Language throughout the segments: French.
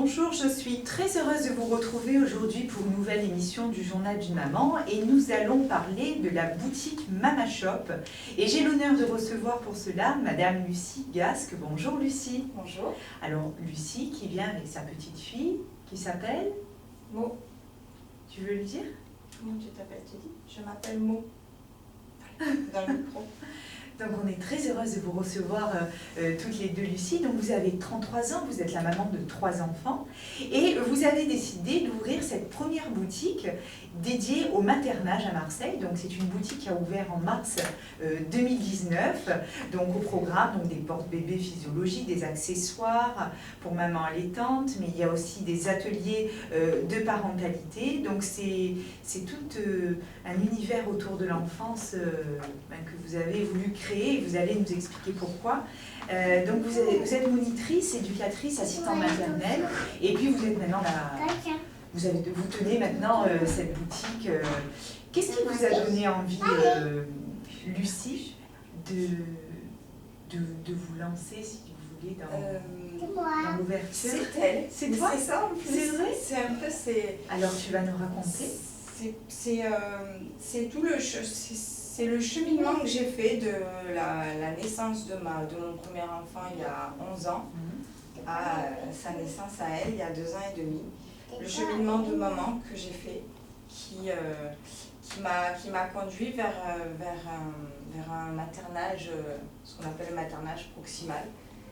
Bonjour, je suis très heureuse de vous retrouver aujourd'hui pour une nouvelle émission du Journal d'une maman et nous allons parler de la boutique Mama Shop et j'ai l'honneur de recevoir pour cela Madame Lucie Gasque. Bonjour Lucie. Bonjour. Alors Lucie qui vient avec sa petite fille qui s'appelle Mo. Tu veux le dire? Comment tu t'appelles? Tu dis? Je m'appelle Mo. Dans le micro. Donc on est très heureuse de vous recevoir toutes les deux Lucie. Donc vous avez 33 ans, vous êtes la maman de 3 enfants et vous avez décidé d'ouvrir cette première boutique dédiée au maternage à Marseille. Donc c'est une boutique qui a ouvert en mars 2019. Donc au programme donc, des porte-bébés physiologiques, des accessoires pour maman allaitante, mais il y a aussi des ateliers de parentalité. Donc c'est tout un univers autour de l'enfance que vous avez voulu créer et vous allez nous expliquer pourquoi. Donc vous êtes monitrice, éducatrice, assistante maternelle et puis vous êtes maintenant vous tenez maintenant cette boutique. Qu'est-ce qui vous a donné envie, Lucie, de vous lancer, si vous voulez, dans l'ouverture? C'est elle. C'est toi? C'est ça en plus. C'est vrai? C'est un peu... Alors tu vas nous raconter. C'est tout c'est le cheminement que j'ai fait de la naissance de mon premier enfant il y a 11 ans à sa naissance à elle il y a 2 ans et demi. Le cheminement de maman que j'ai fait qui m'a conduit vers un maternage, ce qu'on appelle le maternage proximal,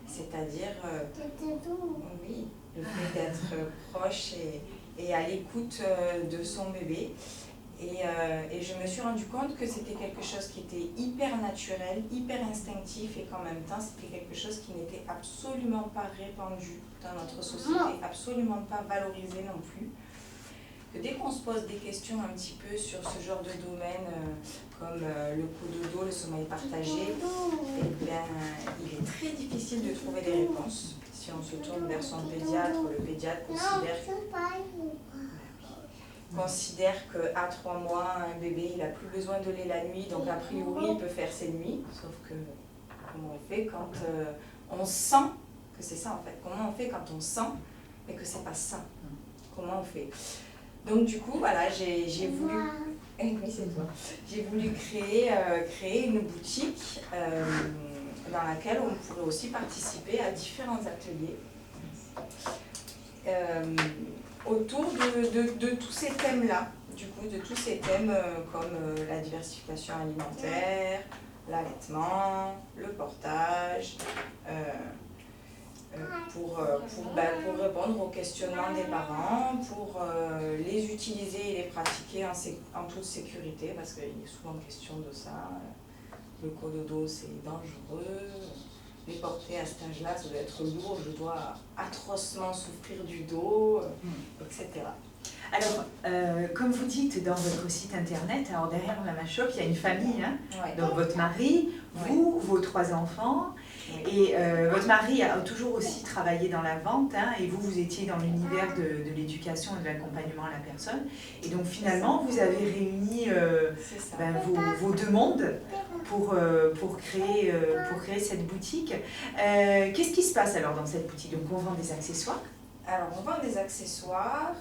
c'est-à-dire oui, le fait d'être proche et à l'écoute de son bébé. Et je me suis rendu compte que c'était quelque chose qui était hyper naturel, hyper instinctif et qu'en même temps c'était quelque chose qui n'était absolument pas répandu dans notre société, absolument pas valorisé non plus. Que dès qu'on se pose des questions un petit peu sur ce genre de domaine comme le cododo, le sommeil partagé, eh bien, il est très difficile de trouver des réponses. Si on se tourne vers son pédiatre, le pédiatre considère qu'à 3 mois, un bébé il n'a plus besoin de lait la nuit, donc a priori il peut faire ses nuits, sauf que comment on fait quand on sent que c'est ça en fait, comment on fait quand on sent mais que c'est pas ça, comment on fait? Donc du coup voilà, j'ai voulu, oui, c'est toi. J'ai voulu créer une boutique dans laquelle on pourrait aussi participer à différents ateliers autour de tous ces thèmes-là, du coup, de tous ces thèmes comme la diversification alimentaire, l'allaitement, le portage, pour répondre aux questionnements des parents, pour les utiliser et les pratiquer en toute sécurité, parce qu'il est souvent question de ça. Le cododo, c'est dangereux. Les porter à cet âge-là, ça doit être lourd, je dois atrocement souffrir du dos, etc. Alors, comme vous dites dans votre site internet, alors derrière Mama Shop, il y a une famille, hein, Ouais. donc votre mari, vous, vos 3 enfants, et votre mari a toujours aussi travaillé dans la vente, hein, et vous étiez dans l'univers de l'éducation et de l'accompagnement à la personne, et donc finalement, vous avez réuni vos 2 mondes pour créer cette boutique. Qu'est-ce qui se passe alors dans cette boutique? Donc on vend des accessoires. Alors on vend des accessoires,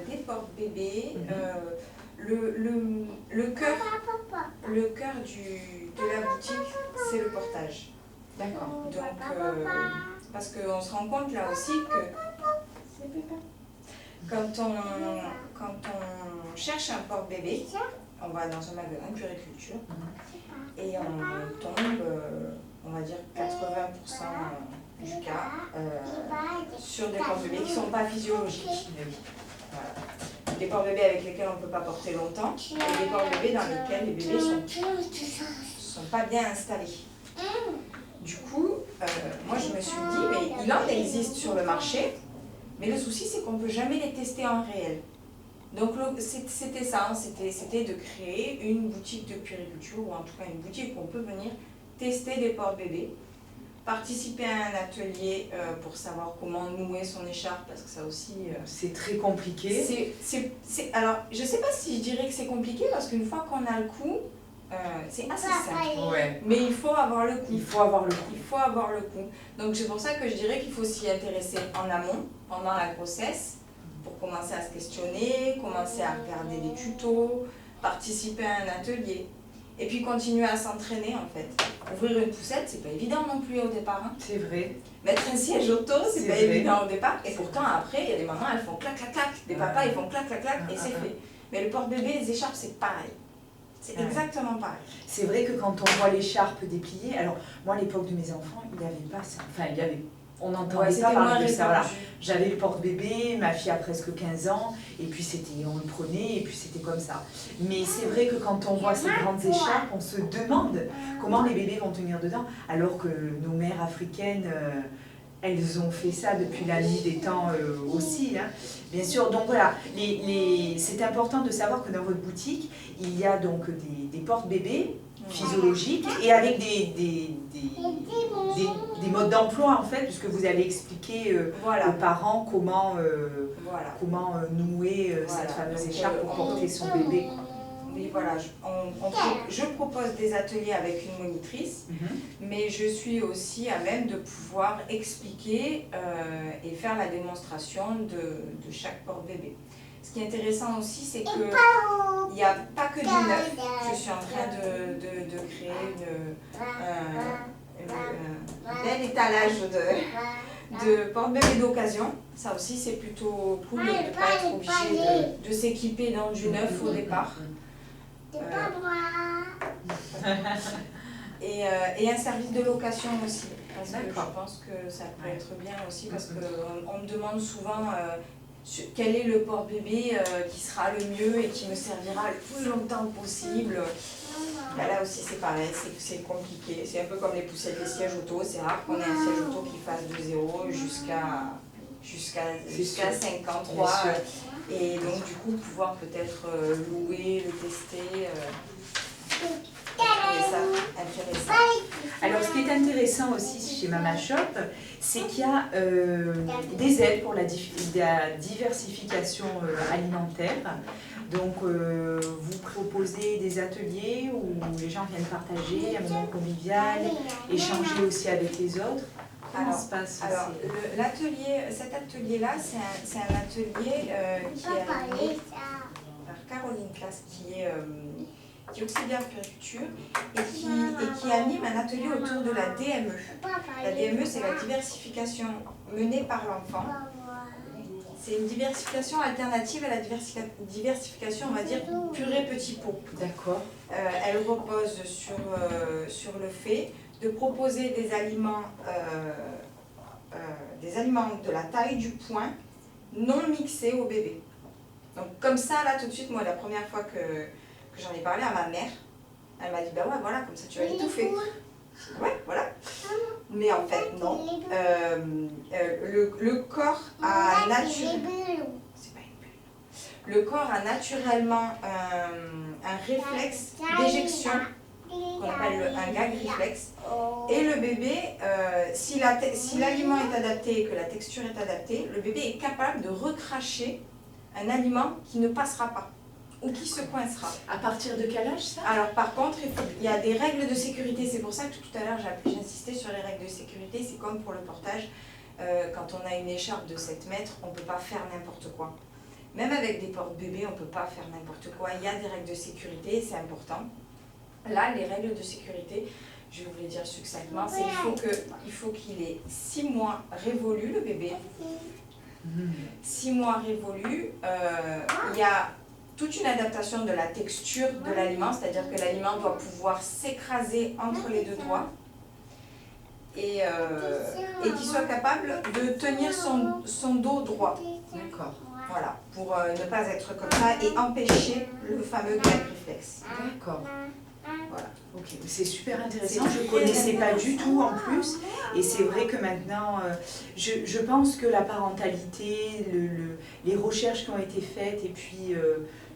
des porte-bébés, le cœur de la boutique, c'est le portage. D'accord. Donc, parce qu'on se rend compte là aussi que quand on cherche un porte-bébé, on va dans un magasin de puériculture et on tombe, on va dire 80% du cas, sur des porte-bébés qui ne sont pas physiologiques. Voilà. Des porte-bébés avec lesquels on ne peut pas porter longtemps et des porte-bébés dans lesquels les bébés ne sont pas bien installés. Du coup, moi je me suis dit, mais il en existe sur le marché, mais le souci c'est qu'on ne peut jamais les tester en réel. Donc c'était ça, c'était de créer une boutique de puériculture, ou en tout cas une boutique où on peut venir tester des porte-bébés, participer à un atelier pour savoir comment nouer son écharpe, parce que ça aussi... c'est très compliqué. Alors, je ne sais pas si je dirais que c'est compliqué, parce qu'une fois qu'on a le coup, c'est assez simple. Ouais. Mais il faut avoir le coup. Il faut avoir le coup. Il faut avoir le coup. Donc c'est pour ça que je dirais qu'il faut s'y intéresser en amont, pendant la grossesse, pour commencer à se questionner, commencer à regarder des tutos, participer à un atelier. Et puis continuer à s'entraîner en fait. Ouvrir une poussette, c'est pas évident non plus au départ. Hein. C'est vrai. Mettre un siège auto, c'est pas vrai. évident au départ. Et pourtant après, il y a des mamans, elles font clac clac clac. Des papas, ils font clac clac clac et c'est fait. Mais le porte-bébé, les écharpes, c'est pareil. C'est exactement pareil. C'est vrai que quand on voit l'écharpe dépliée, alors moi à l'époque de mes enfants, il n'y avait pas ça. Enfin, il y avait, on n'entendait pas parler de ça. Voilà. J'avais le porte-bébé, ma fille a presque 15 ans, et puis on le prenait, et puis c'était comme ça. Mais c'est vrai que quand on voit ces grandes écharpes, on se demande comment les bébés vont tenir dedans, alors que nos mères africaines, elles ont fait ça depuis la nuit des temps aussi. Hein. Bien sûr, donc voilà, c'est important de savoir que dans votre boutique, il y a donc des porte-bébés physiologiques et avec des modes d'emploi en fait, puisque vous allez expliquer aux parents comment, comment nouer cette fameuse écharpe pour porter son bébé. Oui, voilà, je propose des ateliers avec une monitrice, mais je suis aussi à même de pouvoir expliquer et faire la démonstration de chaque porte-bébé. Ce qui est intéressant aussi, c'est qu'il n'y a pas que du neuf. Je suis en train de créer un bel étalage de porte-bébé d'occasion. Ça aussi, c'est plutôt cool de ne pas être obligé de s'équiper dans du neuf au départ. Et un service de location aussi, parce que je pense que ça peut être bien aussi, parce qu'on me demande souvent quel est le porte-bébé qui sera le mieux et qui me servira le plus longtemps possible. Là aussi c'est pareil, c'est compliqué, c'est un peu comme les poussettes, les sièges auto, c'est rare qu'on ait un siège auto qui fasse de 0 jusqu'à 53. Et donc du coup pouvoir peut-être louer, le tester, ça intéressant. Alors ce qui est intéressant aussi chez Mama Shop, c'est qu'il y a des aides pour la diversification alimentaire. Donc vous proposez des ateliers où les gens viennent partager un moment convivial, échanger aussi avec les autres. Comment se passe cet atelier-là, c'est un atelier qui est animé par Caroline Classe, qui est auxiliaire puriculture et qui anime un atelier autour de la DME. La DME, c'est la diversification menée par l'enfant. C'est une diversification alternative à la diversification, on va dire, purée petit pot. D'accord. Elle repose sur le fait de proposer des aliments de la taille du poing, non mixés au bébé. Donc comme ça, là tout de suite, moi la première fois que j'en ai parlé à ma mère, elle m'a dit bah ouais voilà, comme ça tu vas l'étouffer. Ouais, voilà. Mais en fait non. Le corps a Le corps a naturellement un réflexe d'éjection qu'on appelle un gag réflexe. Et le bébé, si l'aliment est adapté et que la texture est adaptée, le bébé est capable de recracher un aliment qui ne passera pas ou qui se coincera. À partir de quel âge ça? Alors par contre, il y a des règles de sécurité. C'est pour ça que tout à l'heure j'insistais sur les règles de sécurité. C'est comme pour le portage. Quand on a une écharpe de 7 mètres, on ne peut pas faire n'importe quoi. Même avec des porte-bébés, on ne peut pas faire n'importe quoi. Il y a des règles de sécurité, c'est important. Là, les règles de sécurité, je vais vous les dire succinctement, c'est qu'il faut qu'il ait 6 mois révolus, le bébé. 6 mois révolus, il y a toute une adaptation de la texture de l'aliment, c'est-à-dire que l'aliment doit pouvoir s'écraser entre les deux doigts et qu'il soit capable de tenir son dos droit. D'accord. Voilà, pour ne pas être comme ça et empêcher le fameux gag réflexe. D'accord. Voilà. Ok, c'est super intéressant, je ne connaissais pas du tout en plus, et c'est vrai que maintenant, je pense que la parentalité, les recherches qui ont été faites, et puis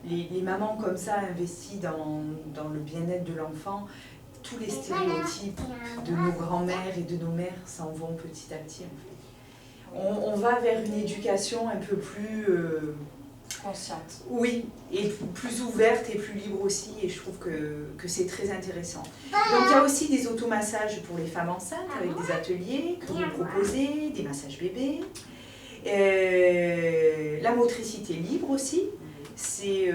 les mamans comme ça investies dans le bien-être de l'enfant, tous les stéréotypes de nos grands-mères et de nos mères s'en vont petit à petit en fait. On va vers une éducation un peu plus consciente. Oui, et plus ouverte et plus libre aussi, et je trouve que c'est très intéressant. Donc il y a aussi des automassages pour les femmes enceintes avec des ateliers que vous proposez, des massages bébés. La motricité libre aussi, c'est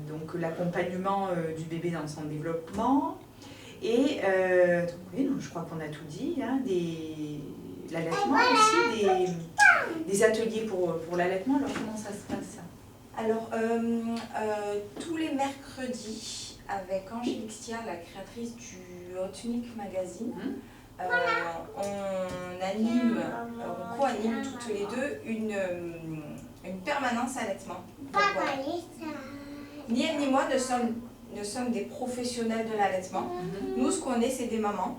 donc l'accompagnement du bébé dans son développement. Et oui, je crois qu'on a tout dit, hein, l'allaitement aussi, des ateliers pour l'allaitement. Alors comment ça se passe ça? Alors, tous les mercredis, avec Angélique Stier, la créatrice du Hotnik Magazine, on anime, on co-anime toutes les deux une permanence allaitement. Ni elle ni moi ne sommes des professionnels de l'allaitement. Nous, ce qu'on est, c'est des mamans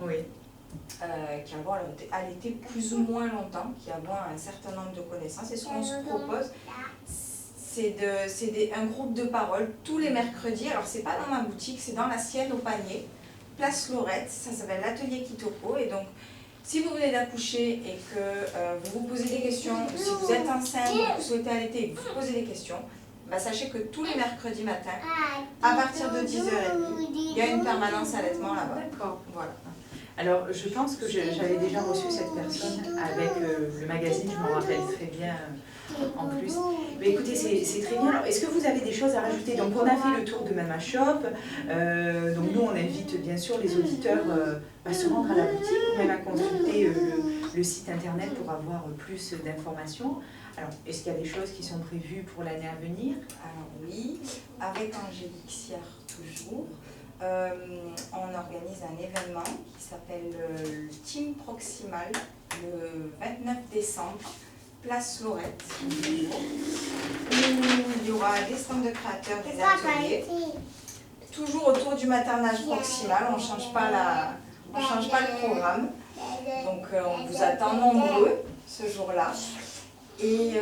qui avons allaité plus ou moins longtemps, qui avons un certain nombre de connaissances. Et ce qu'on se propose, c'est un groupe de parole tous les mercredis. Alors, c'est pas dans ma boutique, c'est dans la sienne au Panier, place Lorette. Ça s'appelle l'atelier Kitoko. Et donc, si vous venez d'accoucher et que vous vous posez des questions, si vous êtes enceinte, vous souhaitez allaiter et que vous posez des questions, bah, sachez que tous les mercredis matins, à partir de 10h30, il y a une permanence allaitement là-bas. D'accord. Voilà. Alors, je pense que j'avais déjà reçu cette personne avec le magazine, je m'en rappelle très bien en plus. Mais écoutez, c'est très bien. Alors, est-ce que vous avez des choses à rajouter? Donc, on a fait le tour de Mama Shop. Donc, nous, on invite bien sûr les auditeurs à se rendre à la boutique ou même à consulter le site internet pour avoir plus d'informations. Alors, est-ce qu'il y a des choses qui sont prévues pour l'année à venir? Alors oui, avec Angélique Stier toujours. On organise un événement qui s'appelle le Team Proximal le 29 décembre, place Lorette. Il y aura des stands de créateurs, des ateliers, toujours autour du maternage proximal. On ne change pas le programme. Donc on vous attend nombreux ce jour-là. Et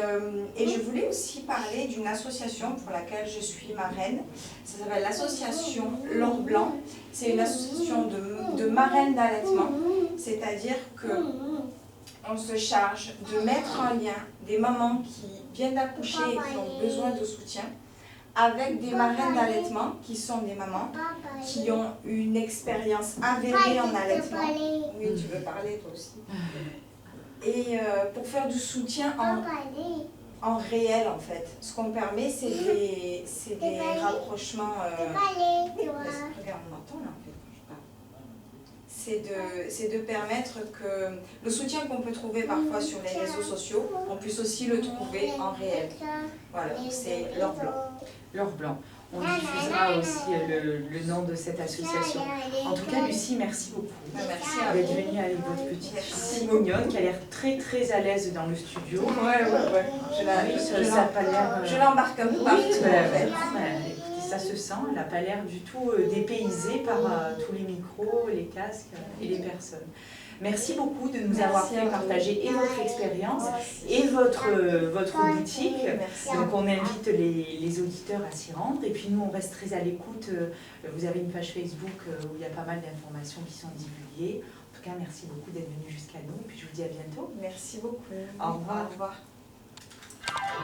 je voulais aussi parler d'une association pour laquelle je suis marraine. Ça s'appelle l'association L'Or Blanc. C'est une association de marraines d'allaitement. C'est-à-dire qu'on se charge de mettre en lien des mamans qui viennent d'accoucher et qui ont besoin de soutien avec des marraines d'allaitement qui sont des mamans qui ont une expérience avérée en allaitement. Oui, tu veux parler toi aussi. Et pour faire du soutien en réel en fait. Ce qu'on permet, c'est des rapprochements. Regarde, on entend là en fait quand je parle. C'est de permettre que le soutien qu'on peut trouver parfois sur les réseaux sociaux, on puisse aussi le trouver en réel. Voilà, c'est L'Or Blanc. L'Or Blanc. On diffusera aussi le nom de cette association. En tout cas, Lucie, merci beaucoup d'être venue avec votre petite fille si mignonne qui a l'air très très à l'aise dans le studio. Ouais. Je l'embarque un peu partout en fait. Écoutez, ça se sent, elle n'a pas l'air du tout dépaysée par tous les micros, les casques et les personnes. Merci beaucoup de nous avoir fait partager et votre expérience et votre boutique. Donc on invite les auditeurs à s'y rendre et puis nous on reste très à l'écoute. Vous avez une page Facebook où il y a pas mal d'informations qui sont divulguées. En tout cas, merci beaucoup d'être venu jusqu'à nous et puis je vous dis à bientôt. Merci beaucoup. Au revoir. Au revoir.